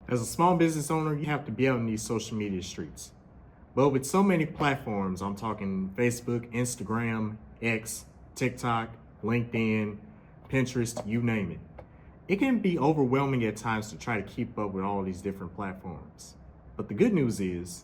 As a small business owner, you have to be out in these social media streets. But with so many platforms, I'm talking Facebook, Instagram, X, TikTok, LinkedIn, Pinterest, you name it. It can be overwhelming at times to try to keep up with all these different platforms. But the good news is,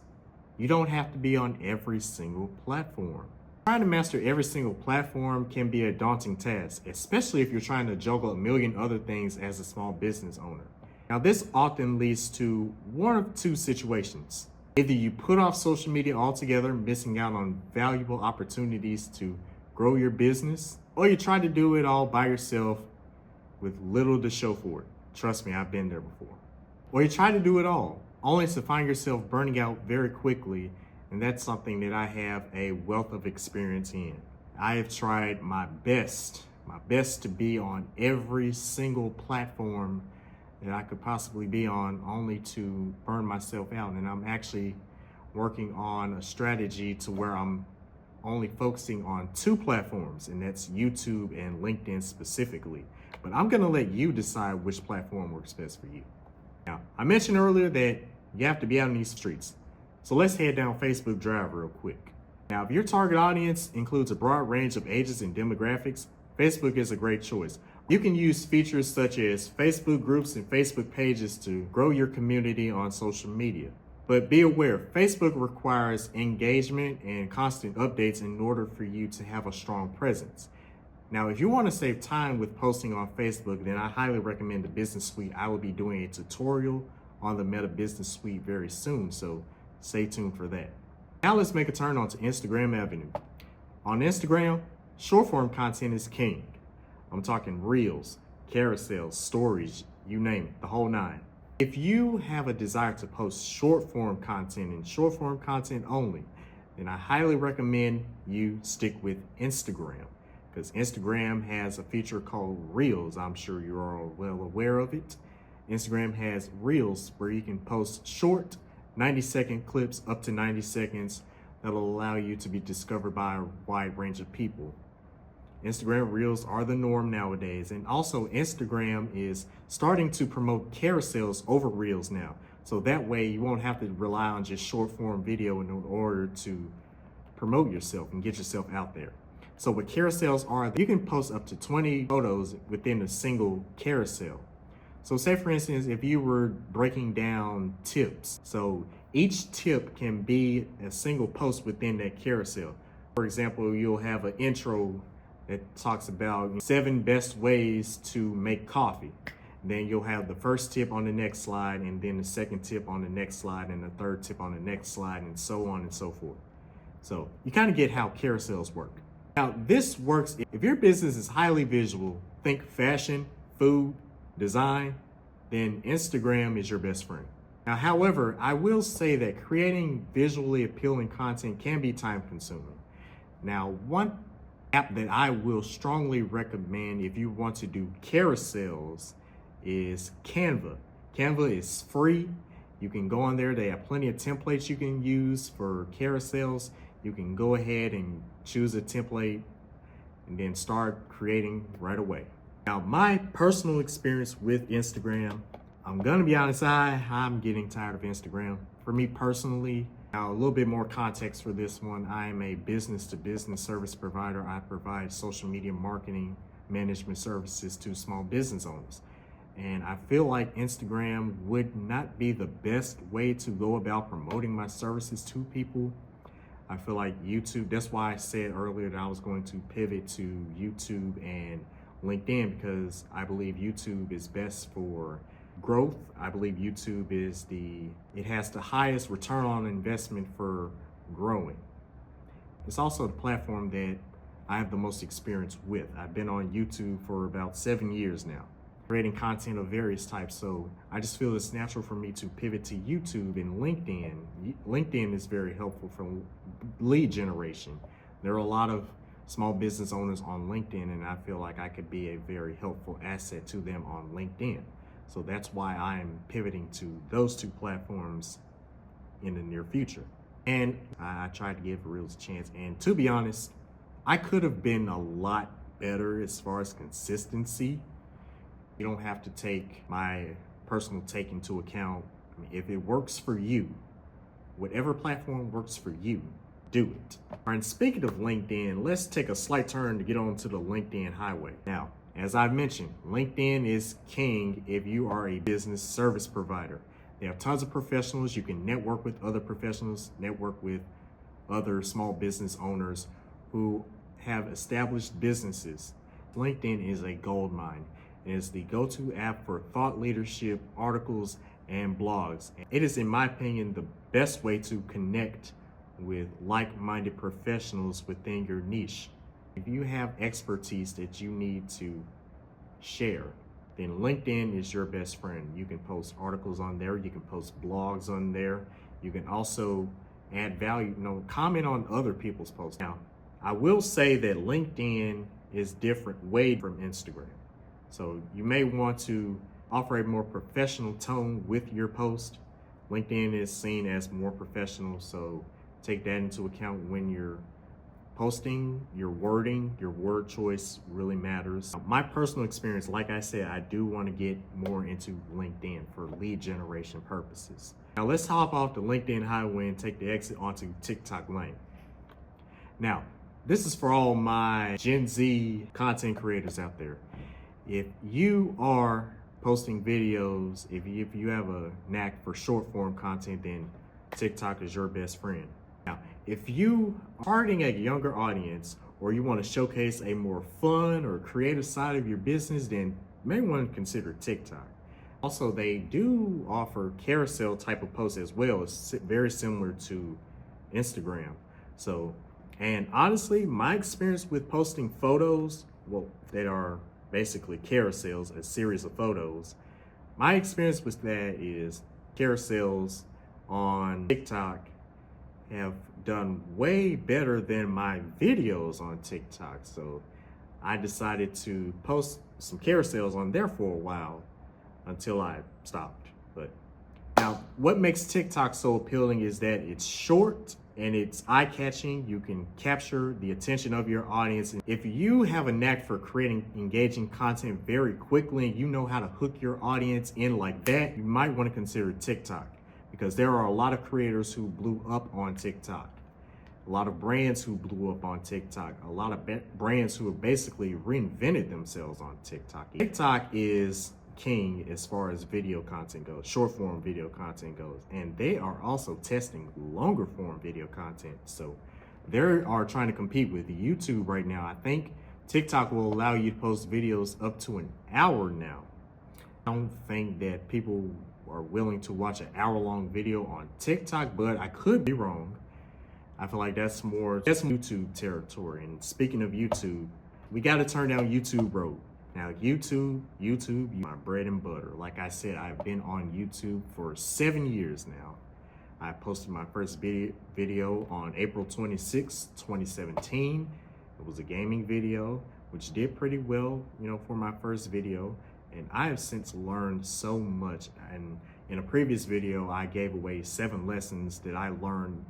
you don't have to be on every single platform. Trying to master every single platform can be a daunting task, especially if you're trying to juggle a million other things as a small business owner. Now, this often leads to one of two situations. Either you put off social media altogether, missing out on valuable opportunities to grow your business, or you try to do it all by yourself with little to show for it. Trust me, I've been there before. Or you try to do it all, only to find yourself burning out very quickly, and that's something that I have a wealth of experience in. I have tried my best to be on every single platform that I could possibly be on, only to burn myself out. And I'm actually working on a strategy to where I'm only focusing on two platforms, and that's YouTube and LinkedIn specifically. But I'm gonna let you decide which platform works best for you. Now, I mentioned earlier that you have to be out in these streets. So let's head down Facebook Drive real quick. Now, if your target audience includes a broad range of ages and demographics, Facebook is a great choice. You can use features such as Facebook groups and Facebook pages to grow your community on social media. But be aware, Facebook requires engagement and constant updates in order for you to have a strong presence. Now, if you want to save time with posting on Facebook, then I highly recommend the Business Suite. I will be doing a tutorial on the Meta Business Suite very soon, so stay tuned for that. Now let's make a turn onto Instagram Avenue. On Instagram, short form content is king. I'm talking reels, carousels, stories, you name it, the whole nine. If you have a desire to post short form content and short form content only, then I highly recommend you stick with Instagram, because Instagram has a feature called Reels. I'm sure you're all well aware of it. Instagram has Reels where you can post short 90-second clips up to 90 seconds that'll allow you to be discovered by a wide range of people. Instagram Reels are the norm nowadays. And also Instagram is starting to promote carousels over Reels now. So that way you won't have to rely on just short form video in order to promote yourself and get yourself out there. So what carousels are, you can post up to 20 photos within a single carousel. So say for instance, if you were breaking down tips, so each tip can be a single post within that carousel. For example, you'll have an intro that talks about 7 best ways to make coffee. Then you'll have the first tip on the next slide, and then the second tip on the next slide, and the third tip on the next slide, and so on and so forth. So you kind of get how carousels work. Now this works if your business is highly visual, think fashion, food, design, then Instagram is your best friend. Now, however, I will say that creating visually appealing content can be time consuming. Now, one app that I will strongly recommend if you want to do carousels is Canva. Canva is free. You can go on there. They have plenty of templates you can use for carousels. You can go ahead and choose a template and then start creating right away. Now, my personal experience with Instagram, I'm gonna be honest, I'm getting tired of Instagram. For me personally, now a little bit more context for this one, I am a business-to-business service provider. I provide social media marketing management services to small business owners. And I feel like Instagram would not be the best way to go about promoting my services to people. I feel like YouTube, that's why I said earlier that I was going to pivot to YouTube and LinkedIn, because I believe YouTube is best for growth. I believe YouTube it has the highest return on investment for growing. It's also the platform that I have the most experience with. I've been on YouTube for about 7 years now, creating content of various types. So I just feel it's natural for me to pivot to YouTube and LinkedIn. LinkedIn is very helpful for lead generation. There are a lot of small business owners on LinkedIn, and I feel like I could be a very helpful asset to them on LinkedIn. So that's why I'm pivoting to those two platforms in the near future. And I tried to give Reels a chance. And to be honest, I could have been a lot better as far as consistency. You don't have to take my personal take into account. I mean, if it works for you, whatever platform works for you, do it. All right, and speaking of LinkedIn, let's take a slight turn to get onto the LinkedIn highway. Now, as I've mentioned, LinkedIn is king if you are a business service provider. They have tons of professionals. You can network with other professionals, network with other small business owners who have established businesses. LinkedIn is a gold mine. It is the go-to app for thought leadership, articles, and blogs. It is, in my opinion, the best way to connect with like-minded professionals within your niche. If you have expertise that you need to share, then LinkedIn is your best friend. You can post articles on there, you can post blogs on there, you can also add value, comment on other people's posts. Now, I will say that LinkedIn is different way from Instagram. So you may want to offer a more professional tone with your post. LinkedIn is seen as more professional, so take that into account when you're posting. Your wording, your word choice really matters. My personal experience, like I said, I do want to get more into LinkedIn for lead generation purposes. Now let's hop off the LinkedIn highway and take the exit onto TikTok lane. Now, this is for all my Gen Z content creators out there. If you are posting videos, if you have a knack for short form content, then TikTok is your best friend. Now, if you are targeting a younger audience or you want to showcase a more fun or creative side of your business, then you may want to consider TikTok. Also, they do offer carousel type of posts as well. It's very similar to Instagram. So, and honestly, my experience with posting photos, that are basically carousels, a series of photos, my experience with that is carousels on TikTok have done way better than my videos on TikTok. So I decided to post some carousels on there for a while until I stopped. But now, what makes TikTok so appealing is that it's short and it's eye-catching. You can capture the attention of your audience. If you have a knack for creating engaging content very quickly and you know how to hook your audience in like that, you might want to consider TikTok, because there are a lot of creators who blew up on TikTok, a lot of brands who blew up on TikTok, a lot of brands who have basically reinvented themselves on TikTok. TikTok is king as far as video content goes, short form video content goes, and they are also testing longer form video content. So they are trying to compete with YouTube right now. I think TikTok will allow you to post videos up to an hour now. I don't think that people are willing to watch an hour-long video on TikTok, but I could be wrong. I feel like that's more YouTube territory. And speaking of YouTube, we got to turn down YouTube road. Now, YouTube, my bread and butter. Like I said, I've been on YouTube for 7 years now. I posted my first video on April 26, 2017. It was a gaming video, which did pretty well, for my first video. And I have since learned so much. And in a previous video, I gave away 7 lessons that I learned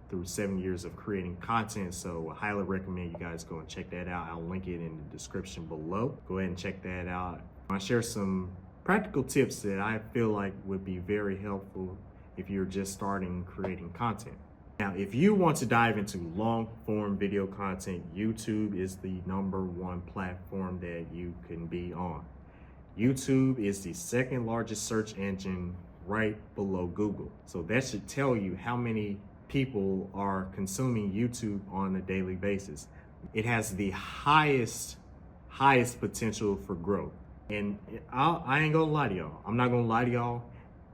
through 7 years of creating content. So I highly recommend you guys go and check that out. I'll link it in the description below. Go ahead and check that out. I share some practical tips that I feel like would be very helpful if you're just starting creating content. Now, if you want to dive into long form video content, YouTube is the #1 platform that you can be on. YouTube is the second largest search engine right below Google. So that should tell you how many people are consuming YouTube on a daily basis. It has the highest potential for growth. And I ain't gonna lie to y'all. I'm not gonna lie to y'all.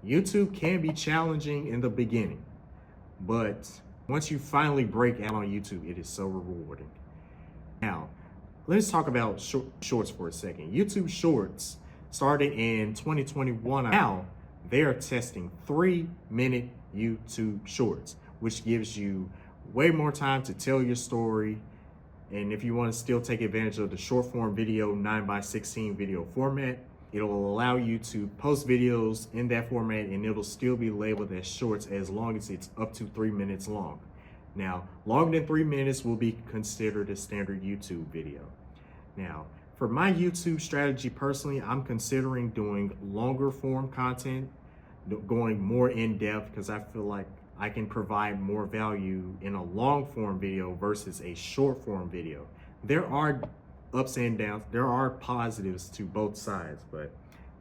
YouTube can be challenging in the beginning, but once you finally break out on YouTube, it is so rewarding. Now, let's talk about shorts for a second. YouTube Shorts started in 2021. Now, they are testing 3-minute YouTube Shorts, which gives you way more time to tell your story. And if you want to still take advantage of the short form video 9:16 video format, it'll allow you to post videos in that format and it'll still be labeled as shorts as long as it's up to 3 minutes long. Now, longer than 3 minutes will be considered a standard YouTube video. Now, For my YouTube strategy personally, I'm considering doing longer form content, going more in depth, because I feel like I can provide more value in a long form video versus a short form video. There are ups and downs, there are positives to both sides, but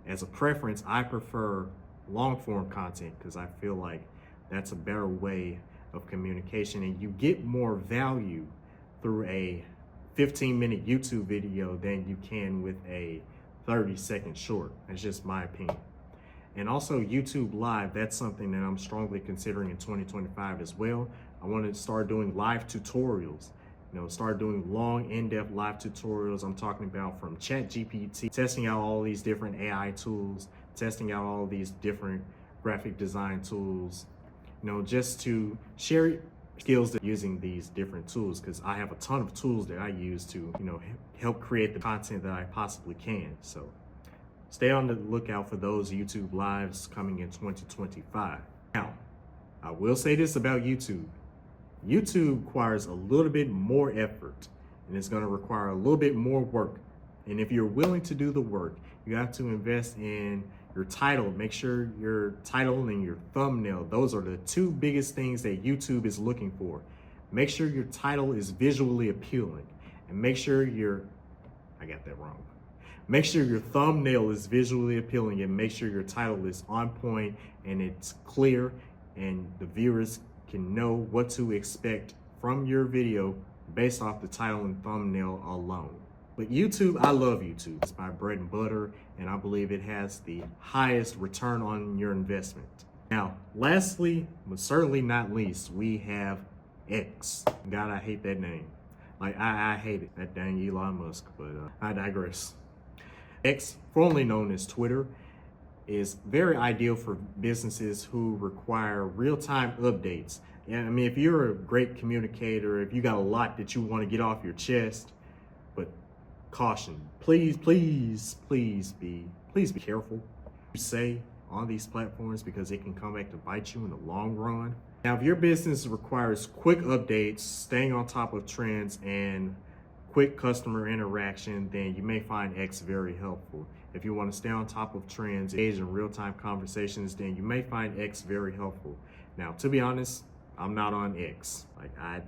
as a preference, I prefer long form content because I feel like that's a better way of communication, and you get more value through a 15-minute YouTube video than you can with a 30-second short. That's just my opinion. And also YouTube Live, that's something that I'm strongly considering in 2025 as well. I want to start doing live tutorials, start doing long, in-depth live tutorials. I'm talking about from ChatGPT, testing out all these different AI tools, testing out all these different graphic design tools, just to share skills using these different tools, because I have a ton of tools that I use to, help create the content that I possibly can. So stay on the lookout for those YouTube Lives coming in 2025. Now, I will say this about YouTube. YouTube requires a little bit more effort, and it's going to require a little bit more work. And if you're willing to do the work, you have to invest in your title. Make sure your title and your thumbnail, those are the two biggest things that YouTube is looking for. Make sure your title is visually appealing, and make sure I got that wrong. Make sure your thumbnail is visually appealing, and make sure your title is on point and it's clear, and the viewers can know what to expect from your video based off the title and thumbnail alone. But YouTube, I love YouTube. It's my bread and butter, and I believe it has the highest return on your investment. Now, lastly, but certainly not least, we have X. God, I hate that name. Like, I hate it, that dang Elon Musk, but I digress. X, formerly known as Twitter, is very ideal for businesses who require real-time updates. And I mean, if you're a great communicator, if you got a lot that you want to get off your chest, but caution, please be careful what you say on these platforms, because it can come back to bite you in the long run. Now, if your business requires quick updates, staying on top of trends, and quick customer interaction, then you may find X very helpful. If you want to stay on top of trends, engage in real-time conversations, then you may find X very helpful. Now, to be honest, I'm not on X. Like, I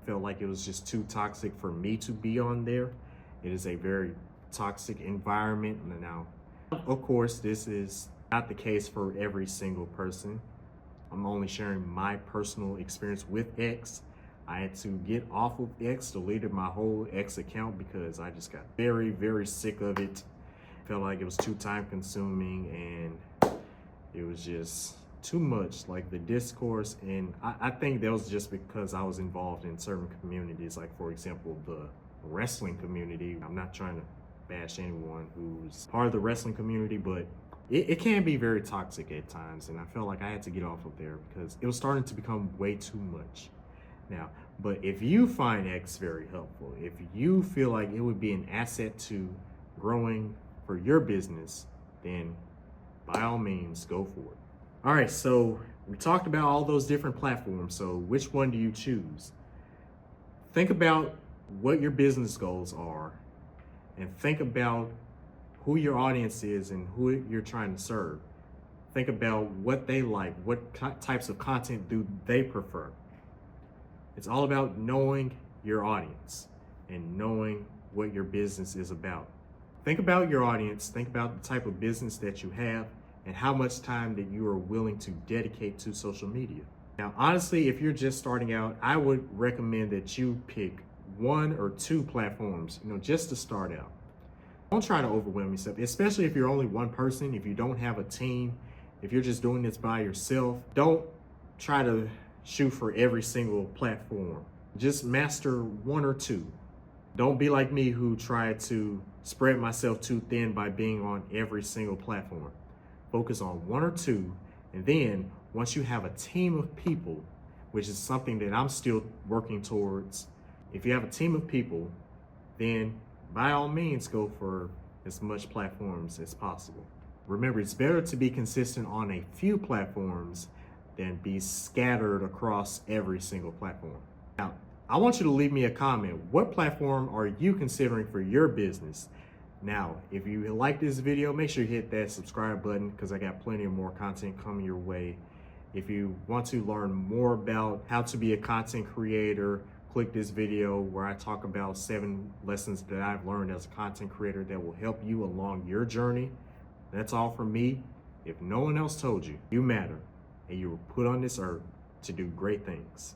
felt like it was just too toxic for me to be on there. It is a very toxic environment. Now, of course, this is not the case for every single person. I'm only sharing my personal experience with X. I had to get off of X, deleted my whole X account because I just got very, very sick of it. Felt like it was too time consuming, and it was just too much, like the discourse. And I think that was just because I was involved in certain communities, like for example, the wrestling community. I'm not trying to bash anyone who's part of the wrestling community, but it can be very toxic at times. And I felt like I had to get off of there because it was starting to become way too much. Now, but if you find X very helpful, if you feel like it would be an asset to growing for your business, then by all means, go for it. All right, so we talked about all those different platforms. So which one do you choose? Think about what your business goals are, and think about who your audience is and who you're trying to serve. Think about what they like, what types of content do they prefer. It's all about knowing your audience and knowing what your business is about. Think about your audience, think about the type of business that you have, and how much time that you are willing to dedicate to social media. Now, honestly, if you're just starting out, I would recommend that you pick one or two platforms, just to start out. Don't try to overwhelm yourself, especially if you're only one person, if you don't have a team, if you're just doing this by yourself. Don't try to shoot for every single platform. Just master one or two. Don't be like me, who tried to spread myself too thin by being on every single platform. Focus on one or two, and then once you have a team of people, which is something that I'm still working towards, if you have a team of people, then by all means go for as much platforms as possible. Remember, it's better to be consistent on a few platforms than be scattered across every single platform. Now, I want you to leave me a comment. What platform are you considering for your business? Now, if you like this video, make sure you hit that subscribe button because I got plenty of more content coming your way. If you want to learn more about how to be a content creator, click this video where I talk about 7 lessons that I've learned as a content creator that will help you along your journey. That's all from me. If no one else told you, you matter and you were put on this earth to do great things.